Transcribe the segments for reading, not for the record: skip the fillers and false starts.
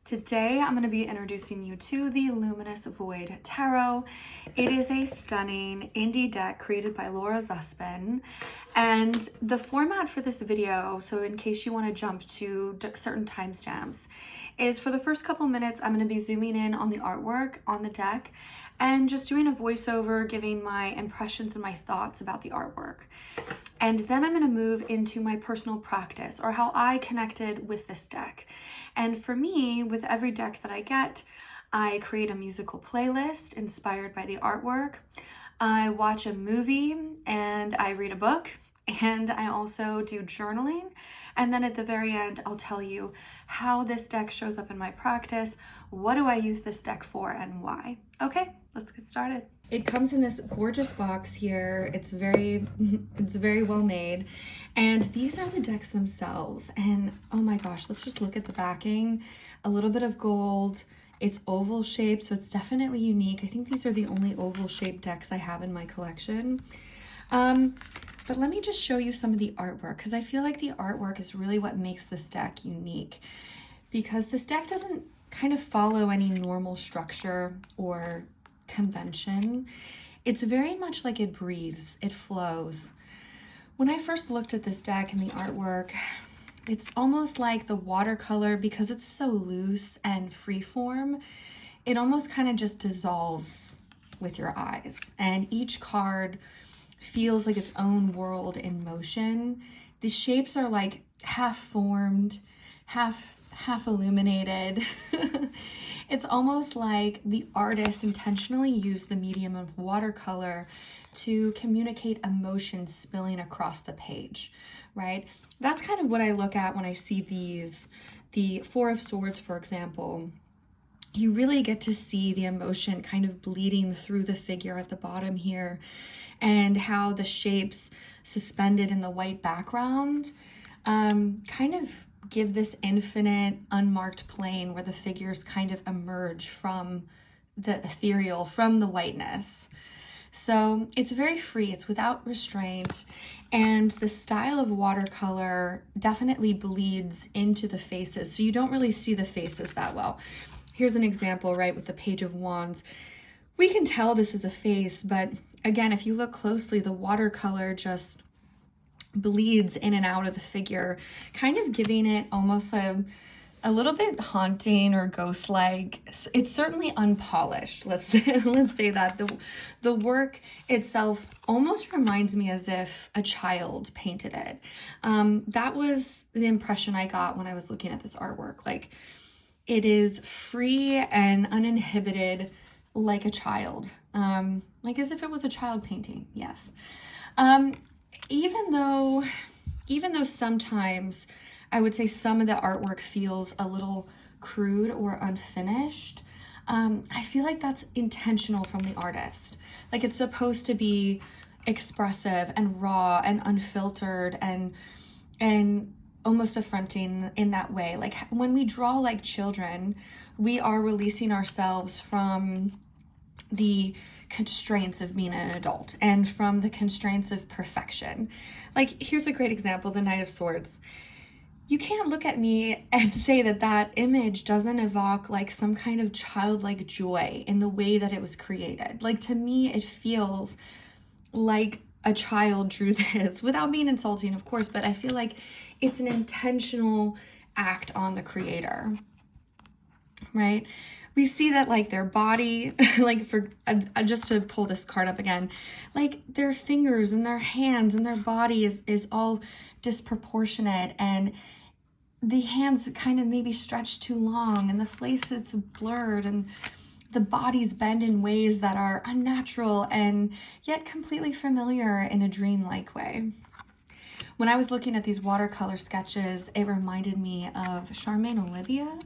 Today I'm going to be introducing you to the Luminous Void Tarot. It is a stunning indie deck created by Laura Zuspin, and the format for this video, so in case you want to jump to certain timestamps, is for the first couple minutes I'm going to be zooming in on the artwork on the deck and just doing a voiceover, giving my impressions and my thoughts about the artwork. And then I'm going to move into my personal practice, or how I connected with this deck. And for me, with every deck that I get, I create a musical playlist inspired by the artwork. I watch a movie and I read a book, and I also do journaling. And then at the very end, I'll tell you how this deck shows up in my practice. What do I use this deck for and why? Okay, let's get started. It comes in this gorgeous box here. It's very well made. And these are the decks themselves. And oh my gosh, let's just look at the backing. A little bit of gold. It's oval shaped, so it's definitely unique. I think these are the only oval shaped decks I have in my collection. But let me just show you some of the artwork, because I feel like the artwork is really what makes this deck unique. Because this deck doesn't kind of follow any normal structure or convention. It's very much like it breathes, it flows. When I first looked at this deck and the artwork, it's almost like the watercolor, because it's so loose and freeform, it almost kind of just dissolves with your eyes. And each card feels like its own world in motion. The shapes are like half formed, half illuminated. It's almost like the artist intentionally used the medium of watercolor to communicate emotion spilling across the page, right? That's kind of what I look at when I see these. The Four of Swords, for example, you really get to see the emotion kind of bleeding through the figure at the bottom here, and how the shapes suspended in the white background kind of give this infinite unmarked plane where the figures kind of emerge from the ethereal, from the whiteness. So it's very free, it's without restraint, and the style of watercolor definitely bleeds into the faces, so you don't really see the faces that well. Here's an example, right, with the Page of Wands. We can tell this is a face, but again, if you look closely, the watercolor just bleeds in and out of the figure, kind of giving it almost a little bit haunting or ghost-like. It's certainly unpolished. Let's say that the work itself almost reminds me as if a child painted it. That was the impression I got when I was looking at this artwork. Like, it is free and uninhibited, like a child, like as if it was a child painting. Yes. Even though sometimes I would say some of the artwork feels a little crude or unfinished, I feel like that's intentional from the artist. Like, it's supposed to be expressive and raw and unfiltered and almost affronting in that way. Like, when we draw like children, we are releasing ourselves from the constraints of being an adult and from the constraints of perfection. Like, here's a great example, the Knight of Swords. You can't look at me and say that that image doesn't evoke like some kind of childlike joy in the way that it was created. Like, to me, it feels like a child drew this, without being insulting, of course, but I feel like it's an intentional act on the creator, right? We see that like their body, like for just to pull this card up again, like their fingers and their hands and their body is all disproportionate, and the hands kind of maybe stretched too long, and the faces blurred, and the bodies bend in ways that are unnatural and yet completely familiar in a dreamlike way. When I was looking at these watercolor sketches, it reminded me of Charmaine Olivia.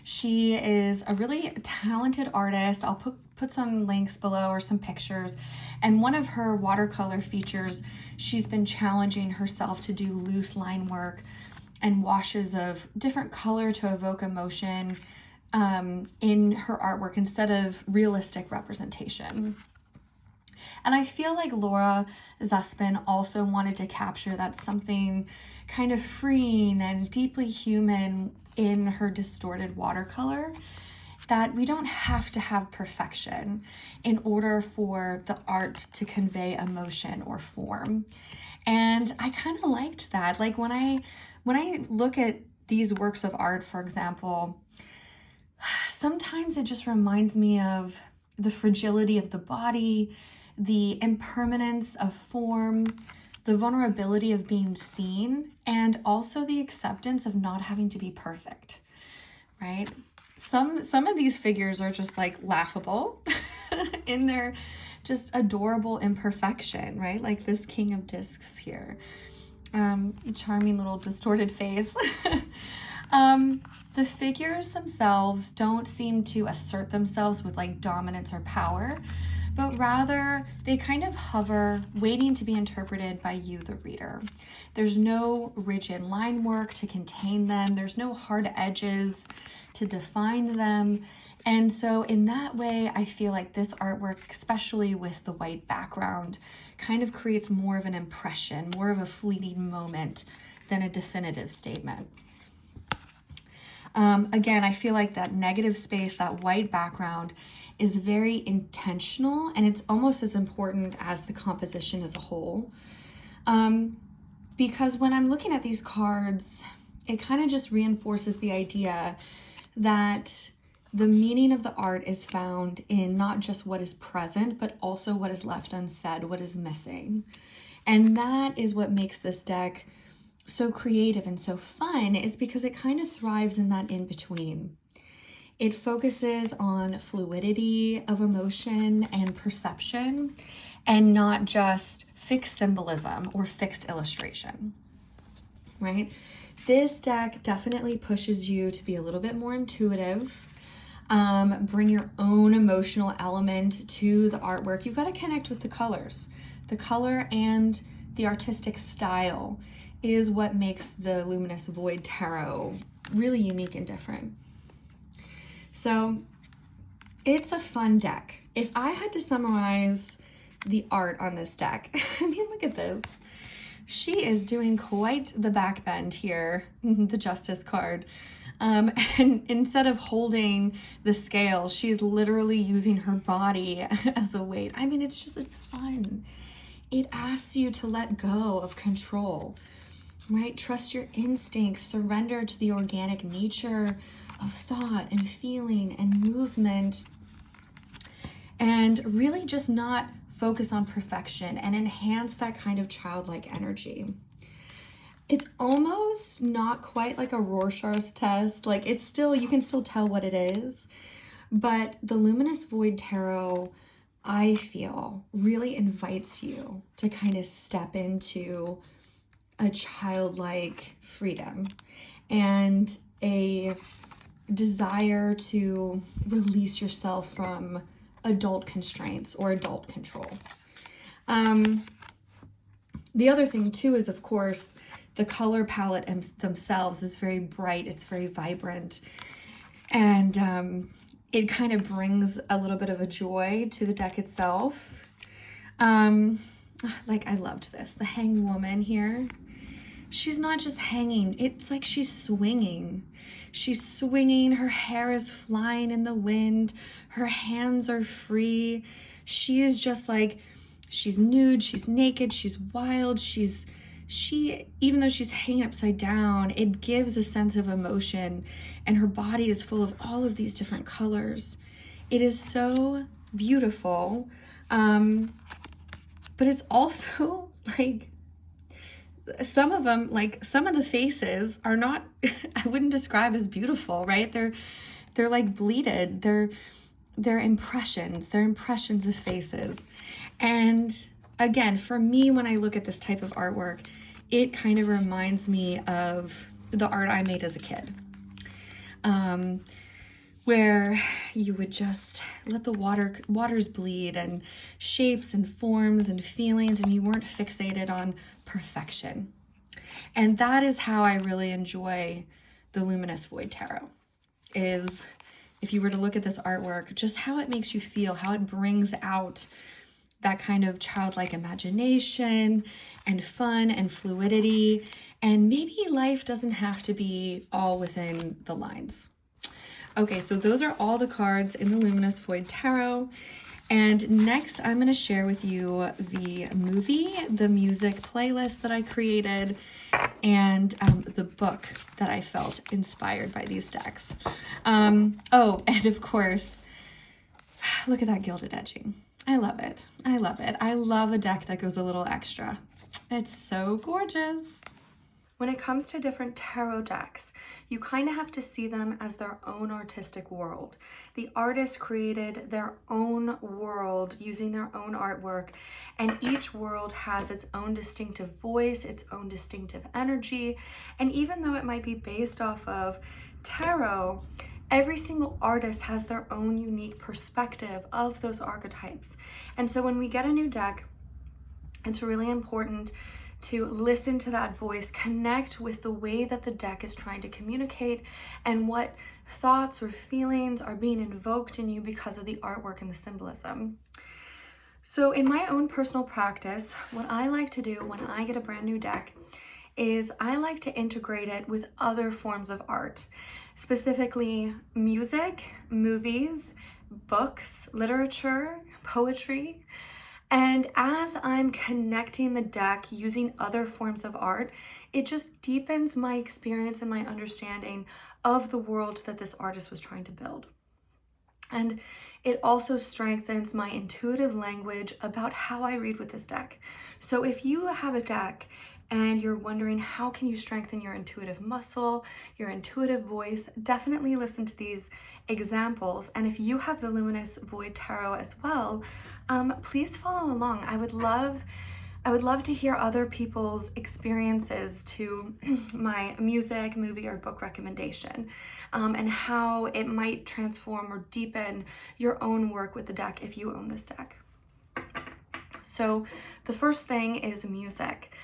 She is a really talented artist. I'll put some links below or some pictures. And one of her watercolor features, she's been challenging herself to do loose line work and washes of different color to evoke emotion in her artwork instead of realistic representation. And I feel like Laura Zuspin also wanted to capture that something kind of freeing and deeply human in her distorted watercolor, that we don't have to have perfection in order for the art to convey emotion or form. And I kind of liked that. Like when I look at these works of art, for example, sometimes it just reminds me of the fragility of the body, the impermanence of form, the vulnerability of being seen, and also the acceptance of not having to be perfect, right? Some of these figures are just like laughable in their just adorable imperfection, right? Like this King of Discs here. Charming little distorted face. The figures themselves don't seem to assert themselves with like dominance or power, but rather they kind of hover, waiting to be interpreted by you, the reader. There's no rigid line work to contain them. There's no hard edges to define them. And so in that way, I feel like this artwork, especially with the white background, kind of creates more of an impression, more of a fleeting moment than a definitive statement. Again, I feel like that negative space, that white background, is very intentional, and it's almost as important as the composition as a whole. Because when I'm looking at these cards, it kind of just reinforces the idea that the meaning of the art is found in not just what is present, but also what is left unsaid, what is missing. And that is what makes this deck so creative and so fun, is because it kind of thrives in that in-between. It focuses on fluidity of emotion and perception, and not just fixed symbolism or fixed illustration, right? This deck definitely pushes you to be a little bit more intuitive, bring your own emotional element to the artwork. You've got to connect with the colors. The color and the artistic style is what makes the Luminous Void Tarot really unique and different. So it's a fun deck. If I had to summarize the art on this deck, I mean, look at this. She is doing quite the backbend here, the Justice card. And instead of holding the scales, she's literally using her body as a weight. I mean, it's fun. It asks you to let go of control, right? Trust your instincts, surrender to the organic nature of thought and feeling and movement, and really just not focus on perfection and enhance that kind of childlike energy. It's almost not quite like a Rorschach's test. Like it's still, you can still tell what it is, but the Luminous Void Tarot, I feel, really invites you to kind of step into a childlike freedom and a desire to release yourself from adult constraints or adult control. The other thing too is, of course, the color palette themselves is very bright, it's very vibrant, and it kind of brings a little bit of a joy to the deck itself. Like I loved this, the hanged woman here. She's not just hanging, it's like she's swinging. She's swinging, her hair is flying in the wind, her hands are free. She is just like, she's nude, she's naked, she's wild, even though she's hanging upside down, it gives a sense of emotion, and her body is full of all of these different colors. It is so beautiful, but it's also like, some of them, like some of the faces are not, I wouldn't describe as beautiful, right? They're like bleated. They're impressions of faces. And again, for me, when I look at this type of artwork, it kind of reminds me of the art I made as a kid, where you would just let the waters bleed, and shapes and forms and feelings, and you weren't fixated on perfection. And that is how I really enjoy the Luminous Void Tarot, is if you were to look at this artwork, just how it makes you feel, how it brings out that kind of childlike imagination and fun and fluidity, and maybe life doesn't have to be all within the lines. Okay, so those are all the cards in the Luminous Void Tarot. And next, I'm going to share with you the movie, the music playlist that I created, and the book that I felt inspired by these decks. Oh, and of course, look at that gilded edging. I love it. I love it. I love a deck that goes a little extra. It's so gorgeous. When it comes to different tarot decks, you kind of have to see them as their own artistic world. The artist created their own world using their own artwork, and each world has its own distinctive voice, its own distinctive energy, and even though it might be based off of tarot, every single artist has their own unique perspective of those archetypes. And so when we get a new deck, it's really important to listen to that voice, connect with the way that the deck is trying to communicate and what thoughts or feelings are being invoked in you because of the artwork and the symbolism. So in my own personal practice, what I like to do when I get a brand new deck is I like to integrate it with other forms of art, specifically music, movies, books, literature, poetry. And as I'm connecting the deck using other forms of art, it just deepens my experience and my understanding of the world that this artist was trying to build. And it also strengthens my intuitive language about how I read with this deck. So if you have a deck and you're wondering how can you strengthen your intuitive muscle, your intuitive voice, definitely listen to these examples. And if you have the Luminous Void Tarot as well, please follow along. I would love to hear other people's experiences to my music, movie, or book recommendation, and how it might transform or deepen your own work with the deck if you own this deck. So the first thing is music.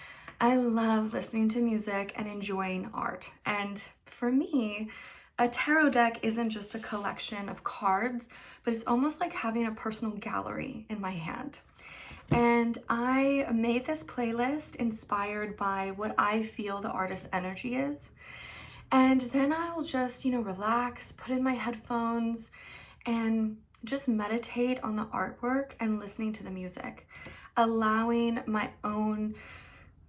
I love listening to music and enjoying art. And for me, a tarot deck isn't just a collection of cards, but it's almost like having a personal gallery in my hand. And I made this playlist inspired by what I feel the artist's energy is. And then I'll just, relax, put in my headphones, and just meditate on the artwork and listening to the music, allowing my own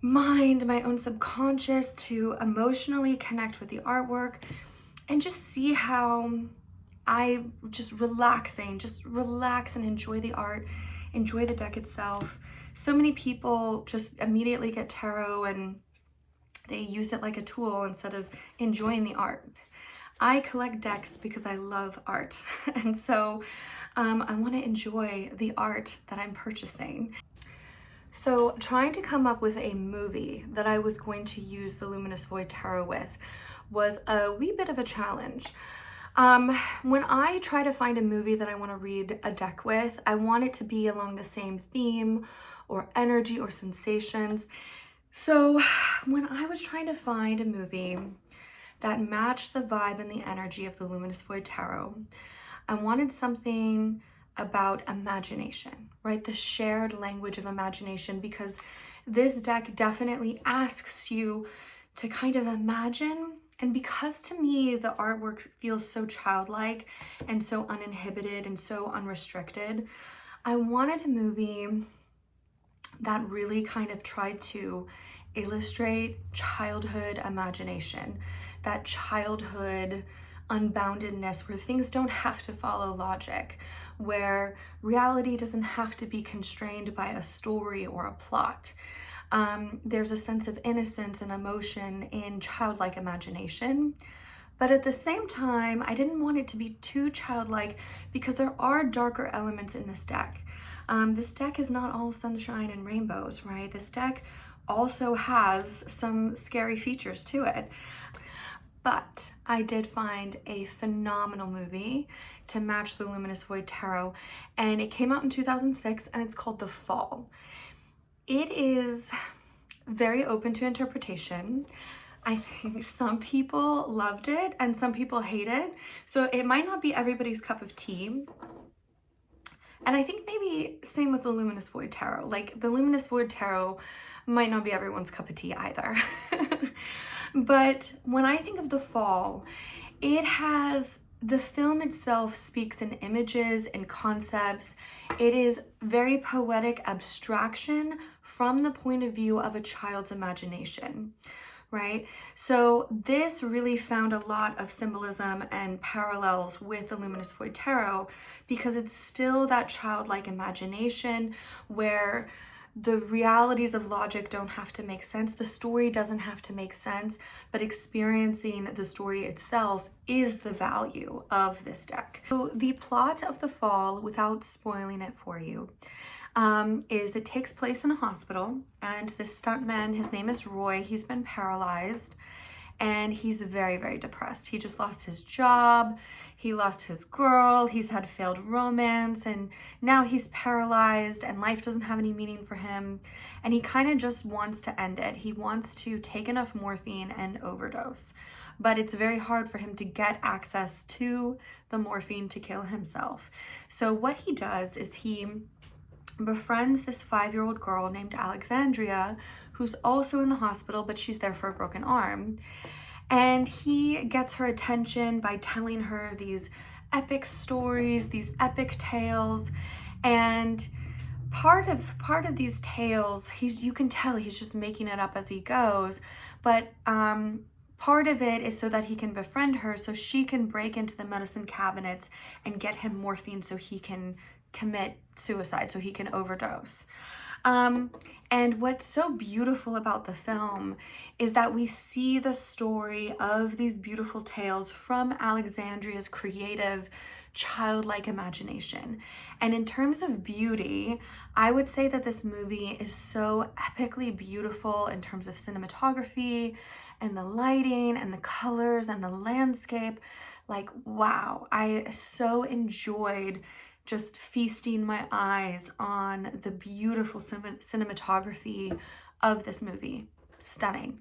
mind, my own subconscious to emotionally connect with the artwork and just see how I just relax and enjoy the art, enjoy the deck itself. So many people just immediately get tarot and they use it like a tool instead of enjoying the art. I collect decks because I love art. And so I want to enjoy the art that I'm purchasing. So trying to come up with a movie that I was going to use the Luminous Void Tarot with was a wee bit of a challenge. When I try to find a movie that I want to read a deck with, I want it to be along the same theme or energy or sensations. So when I was trying to find a movie that matched the vibe and the energy of the Luminous Void Tarot, I wanted something about imagination, right? The shared language of imagination, because this deck definitely asks you to kind of imagine. And because to me, the artwork feels so childlike and so uninhibited and so unrestricted, I wanted a movie that really kind of tried to illustrate childhood imagination, that childhood unboundedness where things don't have to follow logic, where reality doesn't have to be constrained by a story or a plot. There's a sense of innocence and emotion in childlike imagination. But at the same time, I didn't want it to be too childlike because there are darker elements in this deck. This deck is not all sunshine and rainbows, right? This deck also has some scary features to it. But I did find a phenomenal movie to match the Luminous Void Tarot, and it came out in 2006, and it's called The Fall. It is very open to interpretation. I think some people loved it and some people hate it, so it might not be everybody's cup of tea. And I think maybe same with the Luminous Void Tarot. Like, the Luminous Void Tarot might not be everyone's cup of tea either. But when I think of The Fall, the film itself speaks in images and concepts. It is very poetic abstraction from the point of view of a child's imagination, right? So this really found a lot of symbolism and parallels with the Luminous Void Tarot, because it's still that childlike imagination where the realities of logic don't have to make sense. The story doesn't have to make sense, but experiencing the story itself is the value of this deck. So the plot of The Fall, without spoiling it for you, is it takes place in a hospital, and this stuntman, his name is Roy, he's been paralyzed, and he's very, very depressed. He just lost his job, he lost his girl, he's had failed romance, and now he's paralyzed and life doesn't have any meaning for him. And he kind of just wants to end it. He wants to take enough morphine and overdose. But it's very hard for him to get access to the morphine to kill himself. So what he does is he befriends this 5-year-old girl named Alexandria, who's also in the hospital, but she's there for a broken arm. And he gets her attention by telling her these epic stories, these epic tales. And part of these tales, you can tell he's just making it up as he goes. But part of it is so that he can befriend her, so she can break into the medicine cabinets and get him morphine so he can commit suicide, so he can overdose. And what's so beautiful about the film is that we see the story of these beautiful tales from Alexandria's creative, childlike imagination. And in terms of beauty, I would say that this movie is so epically beautiful in terms of cinematography and the lighting and the colors and the landscape. Like, wow, I so enjoyed just feasting my eyes on the beautiful cinematography of this movie. Stunning.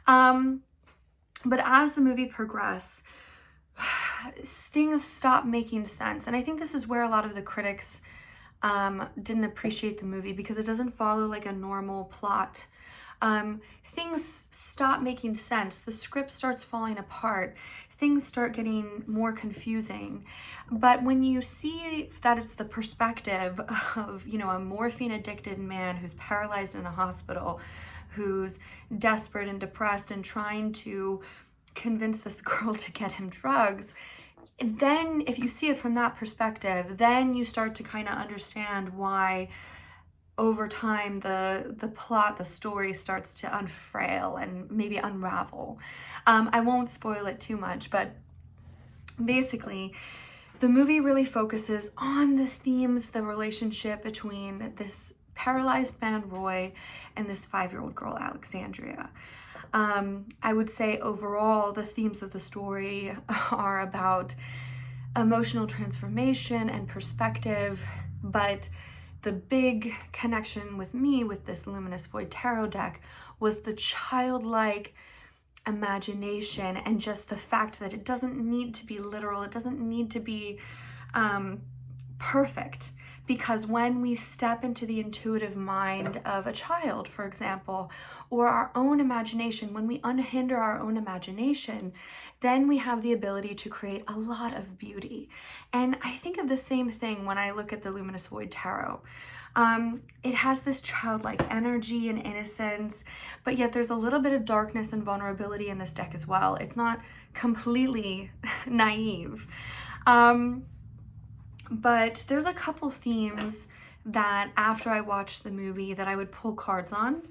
But as the movie progresses, things stop making sense. And I think this is where a lot of the critics didn't appreciate the movie, because it doesn't follow like a normal plot. Things stop making sense. The script starts falling apart. Things start getting more confusing. But when you see that it's the perspective of, a morphine addicted man who's paralyzed in a hospital, who's desperate and depressed and trying to convince this girl to get him drugs, then if you see it from that perspective, then you start to kind of understand why over time the plot, the story starts to unfrail and maybe unravel. I won't spoil it too much, but basically the movie really focuses on the themes, the relationship between this paralyzed man Roy and this 5-year-old girl Alexandria. I would say overall the themes of the story are about emotional transformation and perspective, but the big connection with me with this Luminous Void Tarot deck was the childlike imagination and just the fact that it doesn't need to be literal, it doesn't need to be perfect, because when we step into the intuitive mind of a child, for example, or our own imagination, when we unhinder our own imagination, then we have the ability to create a lot of beauty. And I think of the same thing when I look at the Luminous Void Tarot. It has this childlike energy and innocence, but yet there's a little bit of darkness and vulnerability in this deck as well. It's not completely naive. But there's a couple themes that after I watched the movie that I would pull cards on.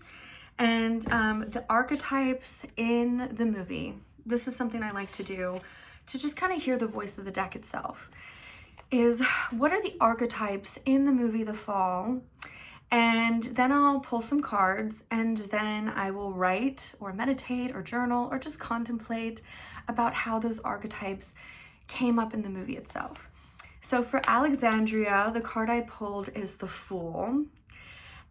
And the archetypes in the movie, this is something I like to do to just kind of hear the voice of the deck itself, is what are the archetypes in the movie The Fall? And then I'll pull some cards, and then I will write or meditate or journal or just contemplate about how those archetypes came up in the movie itself. So for Alexandria, the card I pulled is the Fool.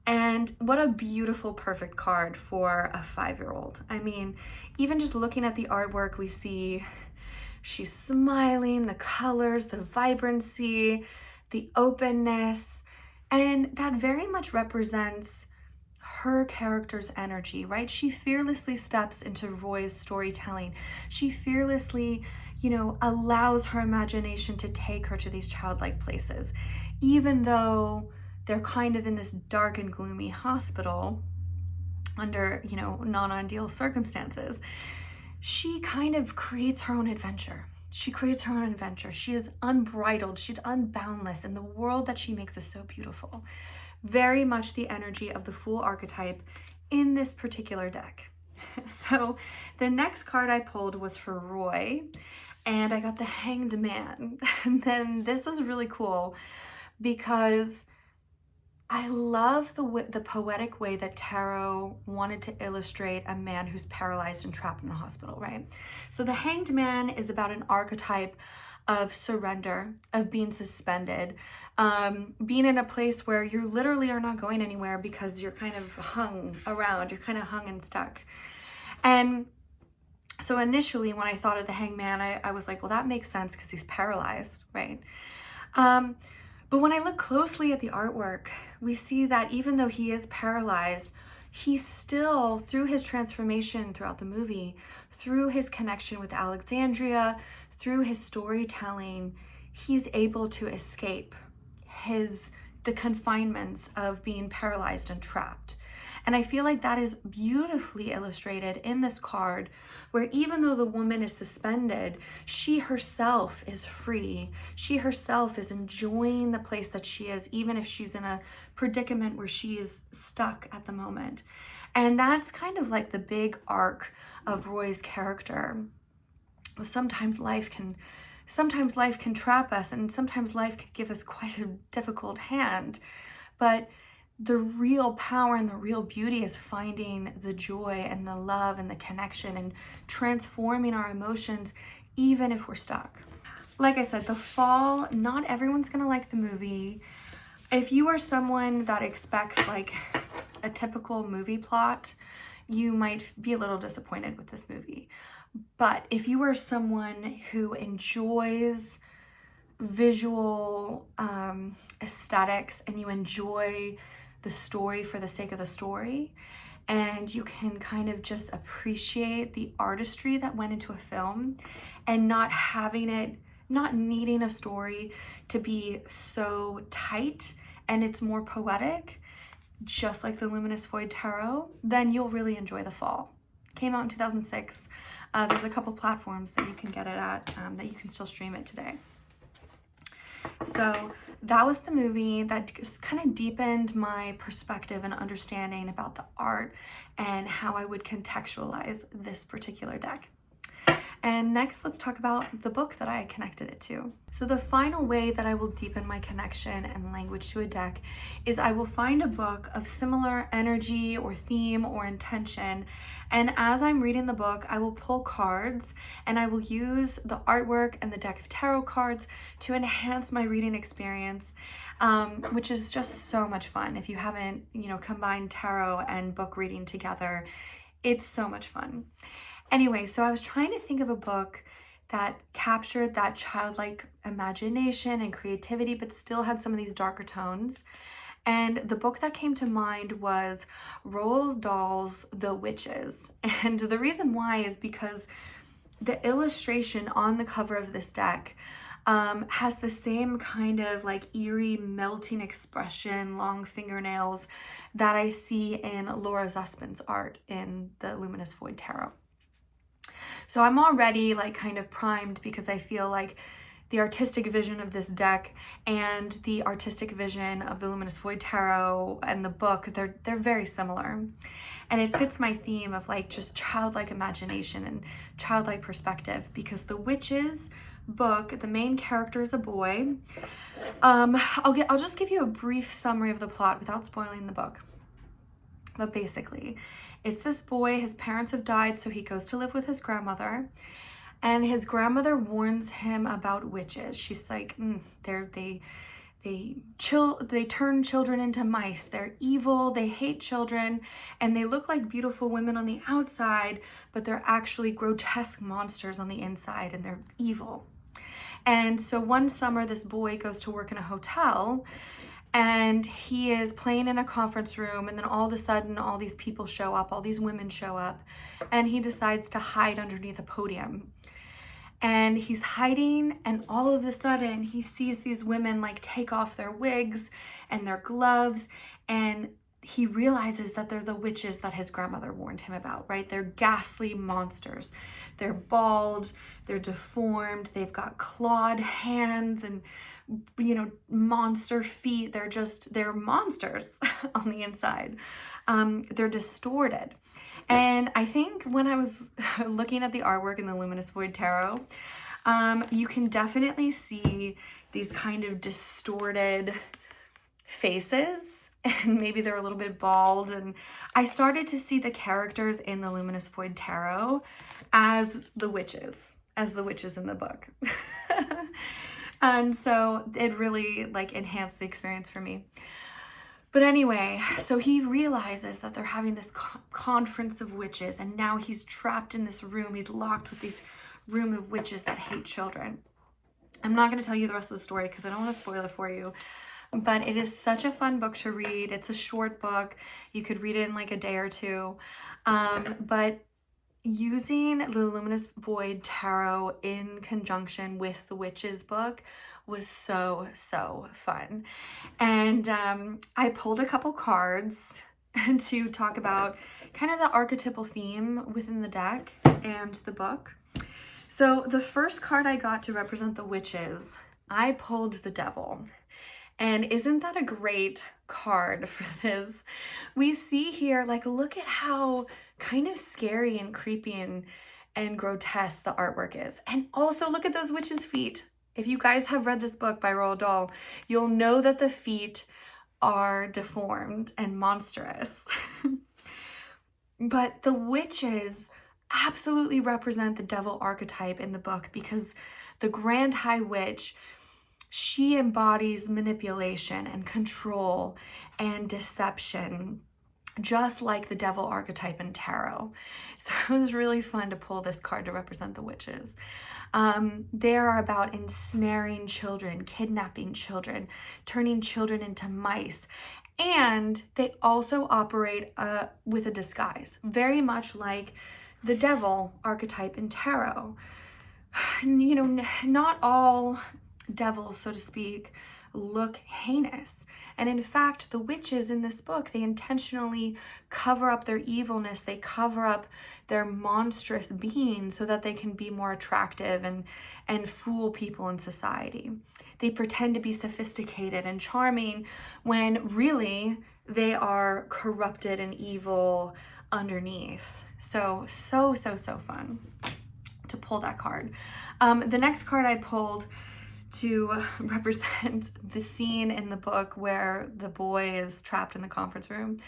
And what a beautiful, perfect card for a 5-year-old. I mean, even just looking at the artwork, we see she's smiling, the colors, the vibrancy, the openness, and that very much represents her character's energy, right? She fearlessly steps into Roy's storytelling. She fearlessly, allows her imagination to take her to these childlike places, even though they're kind of in this dark and gloomy hospital under, non-ideal circumstances. She kind of creates her own adventure. She is unbridled. She's unboundless. And the world that she makes is so beautiful. Very much the energy of the Fool archetype in this particular deck. So the next card I pulled was for Roy, and I got the Hanged Man. And then this is really cool because I love the poetic way that tarot wanted to illustrate a man who's paralyzed and trapped in a hospital, right? So the Hanged Man is about an archetype of surrender, of being suspended, being in a place where you literally are not going anywhere because you're kind of hung around, you're kind of hung and stuck. And so initially when I thought of the Hanged Man, I was like, well, that makes sense because he's paralyzed, right? But when I look closely at the artwork, we see that even though he is paralyzed, he's still, through his transformation throughout the movie, through his connection with Alexandria, through his storytelling, he's able to escape the confinements of being paralyzed and trapped. And I feel like that is beautifully illustrated in this card, where even though the woman is suspended, she herself is free. She herself is enjoying the place that she is, even if she's in a predicament where she is stuck at the moment. And that's kind of like the big arc of Roy's character. Sometimes life can trap us, and sometimes life can give us quite a difficult hand. But the real power and the real beauty is finding the joy and the love and the connection and transforming our emotions, even if we're stuck. Like I said, The Fall, not everyone's gonna like the movie. If you are someone that expects like a typical movie plot, you might be a little disappointed with this movie. But if you are someone who enjoys visual aesthetics and you enjoy the story for the sake of the story, and you can kind of just appreciate the artistry that went into a film and not needing a story to be so tight and it's more poetic, just like the Luminous Void Tarot, then you'll really enjoy The Fall. Came out in 2006. There's a couple platforms that you can get it at, that you can still stream it today. So that was the movie that just kind of deepened my perspective and understanding about the art and how I would contextualize this particular deck. And next, let's talk about the book that I connected it to. So the final way that I will deepen my connection and language to a deck is I will find a book of similar energy or theme or intention. And as I'm reading the book, I will pull cards and I will use the artwork and the deck of tarot cards to enhance my reading experience, which is just so much fun. If you haven't, combined tarot and book reading together, it's so much fun. Anyway, so I was trying to think of a book that captured that childlike imagination and creativity, but still had some of these darker tones. And the book that came to mind was Roald Dahl's The Witches. And the reason why is because the illustration on the cover of this deck has the same kind of like eerie, melting expression, long fingernails that I see in Laura Zussman's art in the Luminous Void Tarot. So I'm already like kind of primed because I feel like the artistic vision of this deck and the artistic vision of the Luminous Void Tarot and the book, they're very similar. And it fits my theme of like just childlike imagination and childlike perspective, because the Witches book, the main character is a boy. I'll just give you a brief summary of the plot without spoiling the book. But basically, it's this boy, his parents have died, so he goes to live with his grandmother, and his grandmother warns him about witches. She's like, they turn children into mice. They're evil, they hate children, and they look like beautiful women on the outside, but they're actually grotesque monsters on the inside, and they're evil. And so one summer, this boy goes to work in a hotel, and he is playing in a conference room, and then all of a sudden all these people show up, all these women show up, and he decides to hide underneath a podium. And he's hiding, and all of a sudden he sees these women like take off their wigs and their gloves, and he realizes that they're the witches that his grandmother warned him about, right? They're ghastly monsters. They're bald, they're deformed, they've got clawed hands and, you know, monster feet. They're monsters on the inside. They're distorted. And I think when I was looking at the artwork in the Luminous Void Tarot, you can definitely see these kind of distorted faces, and maybe they're a little bit bald. And I started to see the characters in the Luminous Void Tarot as the witches in the book. And so it really like enhanced the experience for me. But anyway, so he realizes that they're having this conference of witches, and now he's trapped in this room. He's locked with this room of witches that hate children. I'm not going to tell you the rest of the story because I don't want to spoil it for you, but it is such a fun book to read. It's a short book. You could read it in like a day or two. But using the Luminous Void Tarot in conjunction with the Witches book was so fun. And I pulled a couple cards to talk about kind of the archetypal theme within the deck and the book. So the first card I got to represent the witches, I pulled the Devil. And isn't that a great card for this? We see here, like, look at how kind of scary and creepy and grotesque the artwork is. And also look at those witches' feet. If you guys have read this book by Roald Dahl, you'll know that the feet are deformed and monstrous. But the witches absolutely represent the devil archetype in the book, because the Grand High Witch, she embodies manipulation and control and deception, just like the devil archetype in tarot. So it was really fun to pull this card to represent the witches. They are about ensnaring children, kidnapping children, turning children into mice. And they also operate with a disguise, very much like the devil archetype in tarot. You know, not all devils, so to speak, look heinous. And in fact, the witches in this book, they intentionally cover up their evilness. They cover up their monstrous being so that they can be more attractive and fool people in society. They pretend to be sophisticated and charming when really they are corrupted and evil underneath. So fun to pull that card. The next card I pulled to represent the scene in the book where the boy is trapped in the conference room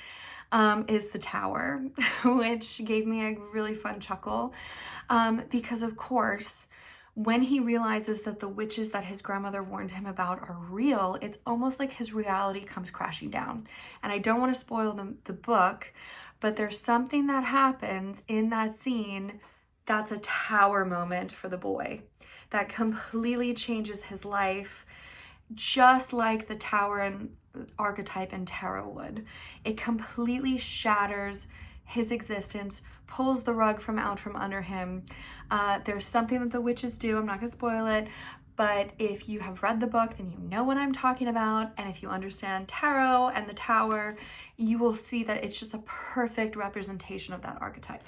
is the Tower, which gave me a really fun chuckle because, of course, when he realizes that the witches that his grandmother warned him about are real, it's almost like his reality comes crashing down. And I don't want to spoil the book, but there's something that happens in that scene that's a tower moment for the boy that completely changes his life, just like the Tower and archetype in tarot would. It completely shatters his existence, pulls the rug out from under him. There's something that the witches do. I'm not going to spoil it, but if you have read the book, then you know what I'm talking about. And if you understand tarot and the Tower, you will see that it's just a perfect representation of that archetype.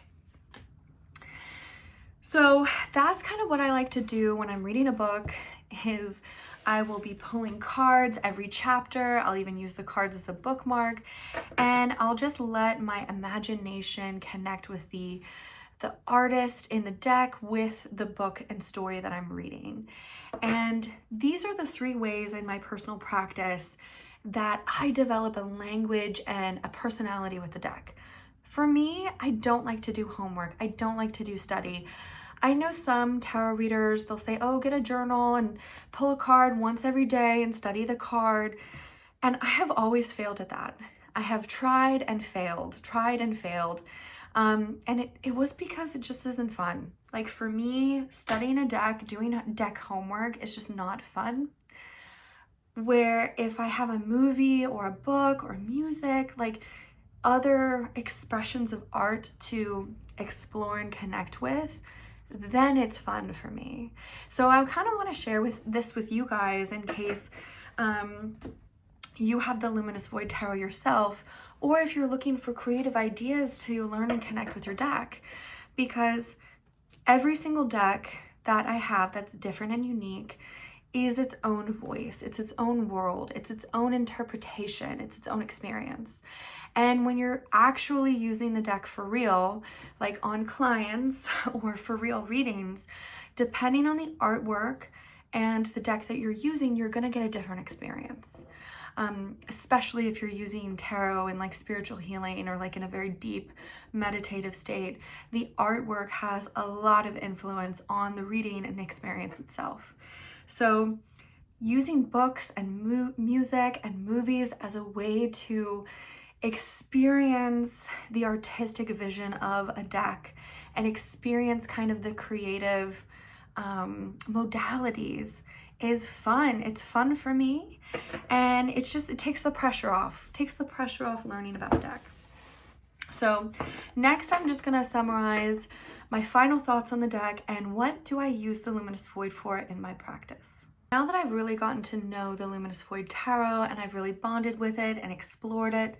So that's kind of what I like to do when I'm reading a book, is I will be pulling cards every chapter. I'll even use the cards as a bookmark, and I'll just let my imagination connect with the artist in the deck with the book and story that I'm reading. And these are the 3 ways in my personal practice that I develop a language and a personality with the deck. For me, I don't like to do homework. I don't like to do study. I know some tarot readers, they'll say, oh, get a journal and pull a card once every day and study the card. And I have always failed at that. I have tried and failed. And it was because it just isn't fun. Like for me, studying a deck, doing deck homework is just not fun. where if I have a movie or a book or music, like other expressions of art to explore and connect with, then it's fun for me. So I kind of want to share with you guys in case you have the Luminous Void Tarot yourself, or if you're looking for creative ideas to learn and connect with your deck, because every single deck that I have that's different and unique is its own voice, it's its own world, it's its own interpretation, it's its own experience. And when you're actually using the deck for real, like on clients or for real readings, depending on the artwork and the deck that you're using, you're gonna get a different experience. Especially if you're using tarot in like spiritual healing or like in a very deep meditative state, the artwork has a lot of influence on the reading and experience itself. So using books and music and movies as a way to experience the artistic vision of a deck and experience kind of the creative modalities is fun. It's fun for me, and it takes the pressure off. Learning about a deck. So next I'm just gonna summarize my final thoughts on the deck and what do I use the Luminous Void for in my practice. Now that I've really gotten to know the Luminous Void Tarot and I've really bonded with it and explored it,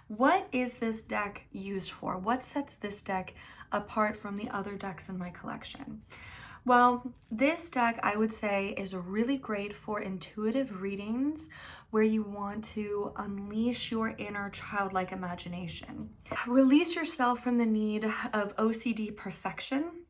what is this deck used for? What sets this deck apart from the other decks in my collection? Well, this deck, I would say, is really great for intuitive readings where you want to unleash your inner childlike imagination. Release yourself from the need of OCD perfection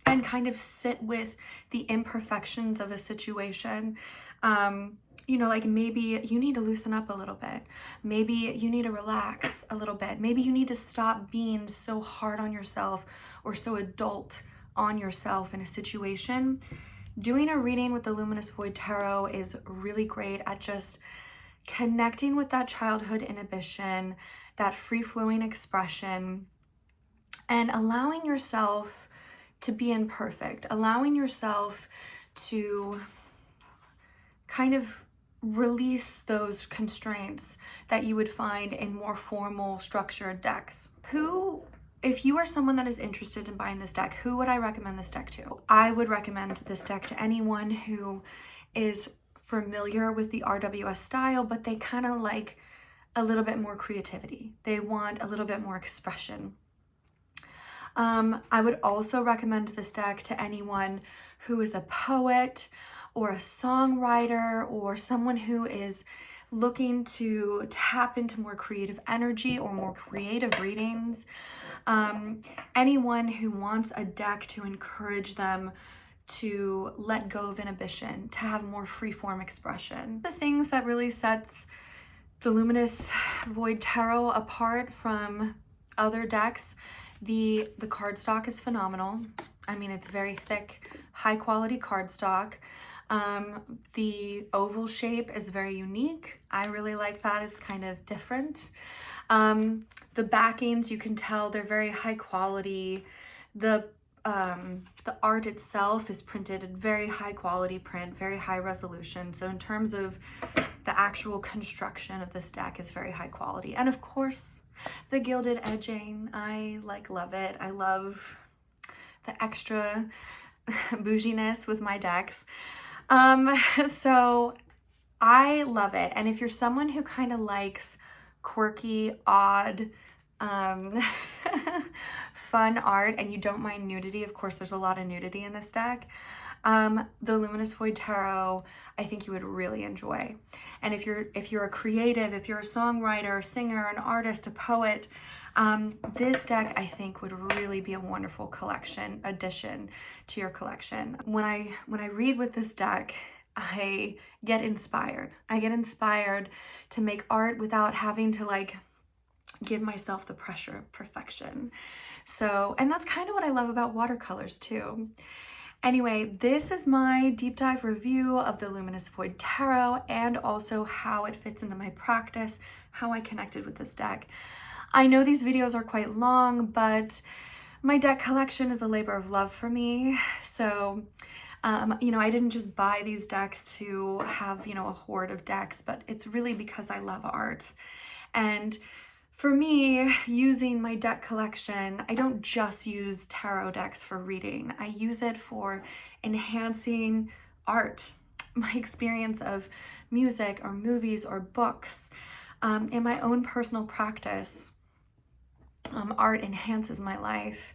and kind of sit with the imperfections of a situation. You know, like maybe you need to loosen up a little bit. Maybe you need to relax a little bit. Maybe you need to stop being so hard on yourself or so adult on yourself in a situation. Doing a reading with the Luminous Void Tarot is really great at just connecting with that childhood inhibition, that free-flowing expression, and allowing yourself to be imperfect, allowing yourself to kind of release those constraints that you would find in more formal, structured decks. If you are someone that is interested in buying this deck, who would I recommend this deck to? I would recommend this deck to anyone who is familiar with the RWS style, but they kind of like a little bit more creativity. They want a little bit more expression. I would also recommend this deck to anyone who is a poet or a songwriter or someone who is looking to tap into more creative energy or more creative readings. Anyone who wants a deck to encourage them to let go of inhibition, to have more free-form expression. The things that really sets the Luminous Void Tarot apart from other decks, the cardstock is phenomenal. I mean, it's very thick, high-quality cardstock. The oval shape is very unique. I really like that. It's kind of different. The backings, you can tell they're very high quality. The art itself is printed in very high quality print, very high resolution. So in terms of the actual construction of this deck is very high quality. And of course, the gilded edging, I love it. I love the extra bouginess with my decks. So I love it. And if you're someone who kind of likes quirky, odd, fun art and you don't mind nudity, of course there's a lot of nudity in this deck, the Luminous Void Tarot, I think you would really enjoy. And if you're a creative, if you're a songwriter, a singer, an artist, a poet, this deck I think would really be a wonderful addition to your collection. When I read with this deck, I get inspired. I get inspired to make art without having to give myself the pressure of perfection. So, and that's kind of what I love about watercolors too. Anyway, this is my deep dive review of the Luminous Void Tarot and also how it fits into my practice, how I connected with this deck. I know these videos are quite long, but my deck collection is a labor of love for me. So You know, I didn't just buy these decks to have, you know, a hoard of decks, but it's really because I love art. And for me, using my deck collection, I don't just use tarot decks for reading. I use it for enhancing art, my experience of music or movies or books. In my own personal practice, art enhances my life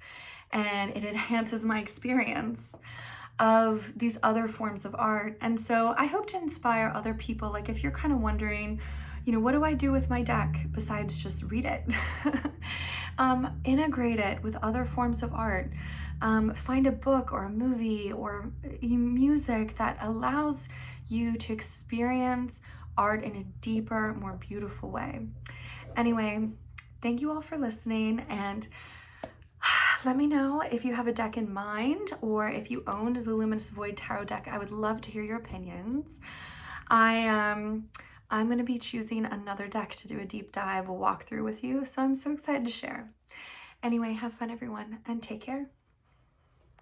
and it enhances my experience of these other forms of art. And so I hope to inspire other people. Like if you're kind of wondering, you know, what do I do with my deck besides just read it? Integrate it with other forms of art. Find a book or a movie or music that allows you to experience art in a deeper, more beautiful way. Anyway, thank you all for listening, and let me know if you have a deck in mind or if you owned the Luminous Void Tarot deck. I would love to hear your opinions. I'm going to be choosing another deck to do a deep dive walkthrough with you, so I'm so excited to share. Anyway, have fun everyone, and take care.